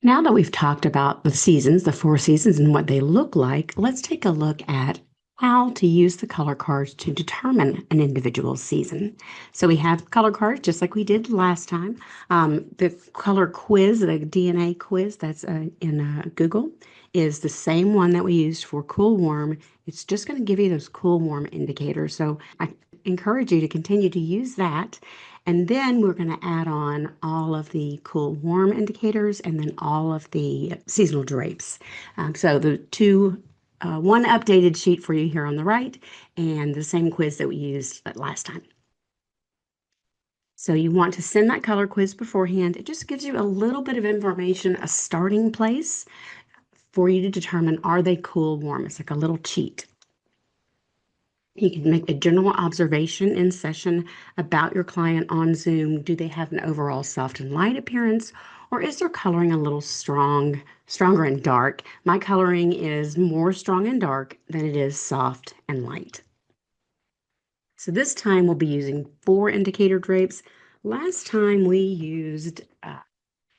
Now that we've talked about the seasons, the four seasons, and what they look like, let's take a look at how to use the color cards to determine an individual season. So we have color cards just like we did last time. The color quiz, the DNA quiz that's in Google, is the same one that we used for cool warm. It's just going to give you those cool warm indicators. So I encourage you to continue to use that. And then we're going to add on all of the cool warm indicators and then all of the seasonal drapes. So the one updated sheet for you here on the right and the same quiz that we used last time. So you want to send that color quiz beforehand. It just gives you a little bit of information, a starting place for you to determine, are they cool, warm? It's like a little cheat. You can make a general observation in session about your client on Zoom. Do they have an overall soft and light appearance, or is their coloring a little stronger and dark? My coloring is more strong and dark than it is soft and light. So this time we'll be using 4 indicator drapes. Last time we used,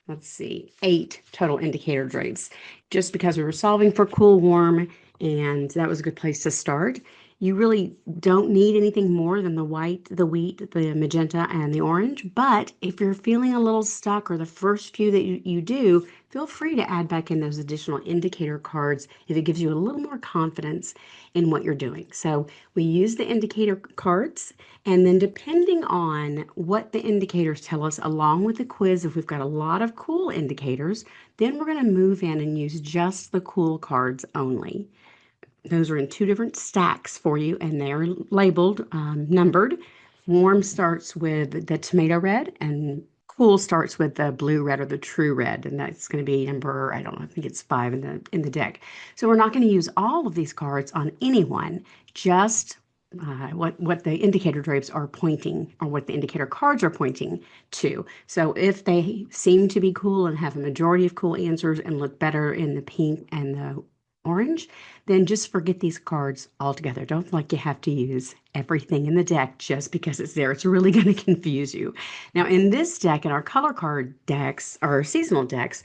let's see, 8 total indicator drapes, just because we were solving for cool, warm, and that was a good place to start. You really don't need anything more than the white, the wheat, the magenta, and the orange. But if you're feeling a little stuck or the first few that you do, feel free to add back in those additional indicator cards if it gives you a little more confidence in what you're doing. So we use the indicator cards, and then depending on what the indicators tell us, along with the quiz, if we've got a lot of cool indicators, then we're going to move in and use just the cool cards only. Those are in 2 different stacks for you, and they're labeled, numbered. Warm starts with the tomato red, and cool starts with the blue red or the true red, and that's going to be number, I don't know, I think it's 5 in the deck. So we're not going to use all of these cards on anyone, just what the indicator drapes are pointing, or what the indicator cards are pointing to. So if they seem to be cool and have a majority of cool answers and look better in the pink and the orange, then just forget these cards altogether. Don't feel like you have to use everything in the deck just because it's there. It's really going to confuse you. Now, in this deck, in our color card decks, our seasonal decks,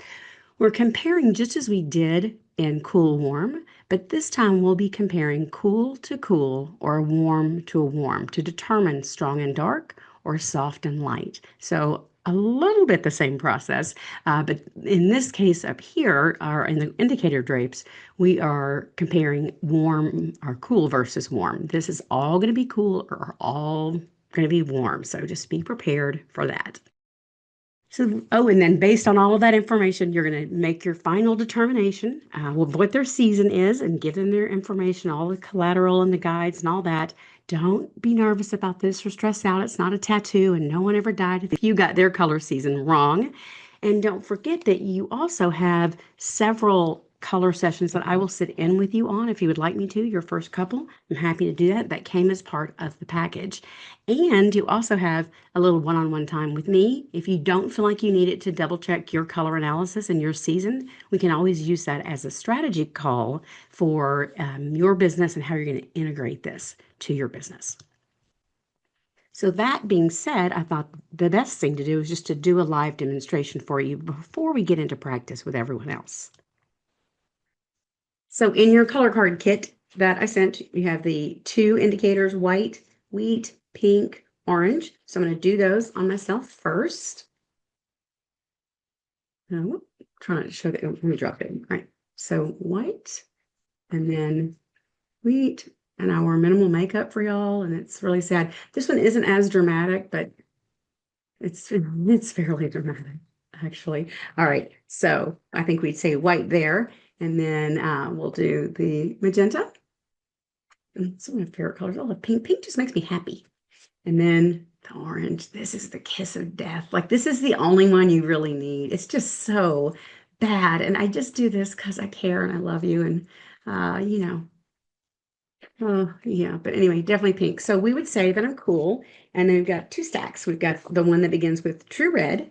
we're comparing just as we did in cool warm, but this time we'll be comparing cool to cool or warm to a warm to determine strong and dark or soft and light. So a little bit the same process, but in this case up here, or in the indicator drapes, we are comparing warm or cool versus warm. This is all going to be cool or all going to be warm. So just be prepared for that. So, oh, and then based on all of that information, you're going to make your final determination of what their season is and give them their information, all the collateral and the guides and all that. Don't be nervous about this or stress out. It's not a tattoo, and no one ever died if you got their color season wrong. And don't forget that you also have several color sessions that I will sit in with you on if you would like me to, your first couple. I'm happy to do that. That came as part of the package. And you also have a little one-on-one time with me. If you don't feel like you need it to double check your color analysis and your season, we can always use that as a strategy call for your business and how you're going to integrate this to your business. So that being said, I thought the best thing to do is just to do a live demonstration for you before we get into practice with everyone else. So in your color card kit that I sent, you have the 2 indicators, white, wheat, pink, orange. So I'm going to do those on myself first. Now, trying to show that. Let me drop it. All right. So white, and then wheat, and I wore minimal makeup for y'all, and it's really sad. This one isn't as dramatic, but it's fairly dramatic, actually. All right. So I think we'd say white there, and then we'll do the magenta. And some of my favorite colors. Oh, the pink. Pink just makes me happy. And then the orange. This is the kiss of death. Like, this is the only one you really need. It's just so bad. And I just do this because I care and I love you. And, oh, yeah. But anyway, definitely pink. So we would say that I'm cool. And then we've got 2 stacks. We've got the one that begins with true red.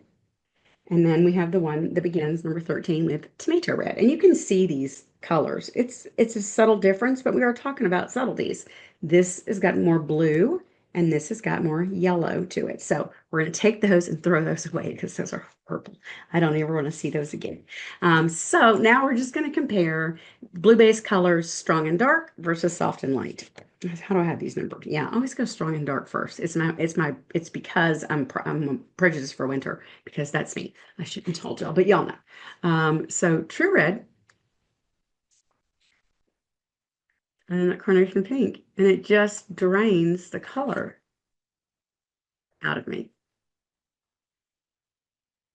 And then we have the one that begins, number 13, with tomato red. And you can see these colors. It's a subtle difference, but we are talking about subtleties. This has got more blue, and this has got more yellow to it. So we're going to take those and throw those away because those are purple. I don't ever want to see those again. So now we're just going to compare blue base colors, strong and dark versus soft and light. How do I have these numbered? Yeah, I always go strong and dark first. It's because I'm prejudiced for winter because that's me. I shouldn't have told y'all, but y'all know. So True Red and that Carnation Pink, and it just drains the color out of me.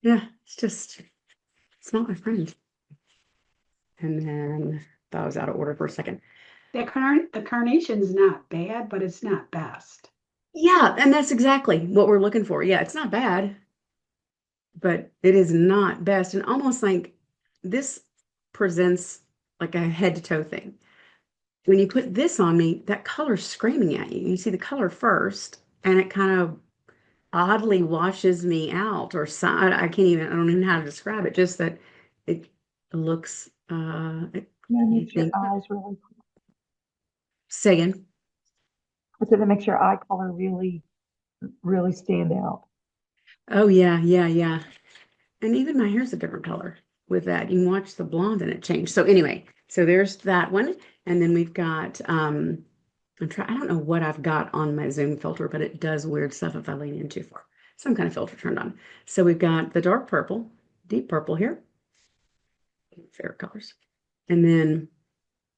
Yeah, it's not my friend. And then that was out of order for a second. The carnation's not bad, but it's not best. Yeah, and that's exactly what we're looking for. Yeah, it's not bad, but it is not best. And almost like this presents like a head to toe thing. When you put this on me, that color's screaming at you. You see the color first, and it kind of oddly washes me out, or I can't even, I don't even know how to describe it, just that it looks, Yeah, it you makes your think, eyes really, say again. I said it makes your eye color really, really stand out. Oh, yeah, yeah, yeah. And even my hair's a different color with that. You can watch the blonde and it changed. So anyway, so there's that one. And then we've got, I don't know what I've got on my Zoom filter, but it does weird stuff if I lean in too far. Some kind of filter turned on. So we've got the dark purple, deep purple here, favorite colors. And then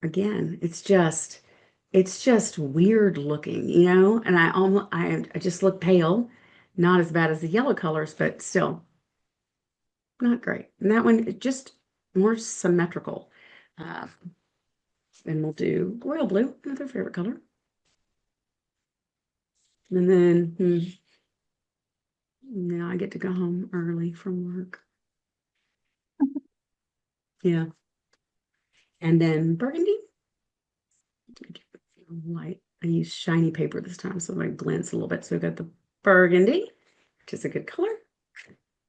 again, it's just weird looking, you know, and I just look pale, not as bad as the yellow colors, but still not great. And that one, it just more symmetrical. Uh, and we'll do royal blue, another favorite color. And then now I get to go home early from work. Yeah. And then burgundy. Light. I use shiny paper this time, so it glints a little bit. So we've got the burgundy, which is a good color.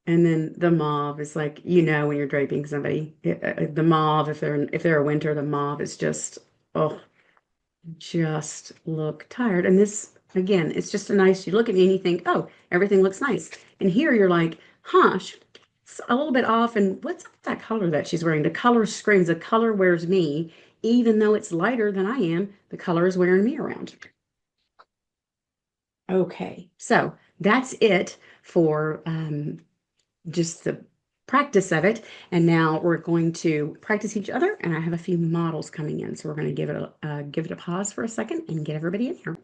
And then the mauve is like, you know, when you're draping somebody, the mauve, if they're a winter, the mauve is just, oh, just look tired. And this, again, it's just a nice, you look at me and you think, oh, everything looks nice. And here you're like, huh, it's a little bit off. And what's that color that she's wearing? The color screams, the color wears me, even though it's lighter than I am, the color is wearing me around. Okay, so that's it for just the practice of it. And now we're going to practice each other. And I have a few models coming in. So we're going to give it a pause for a second and get everybody in here.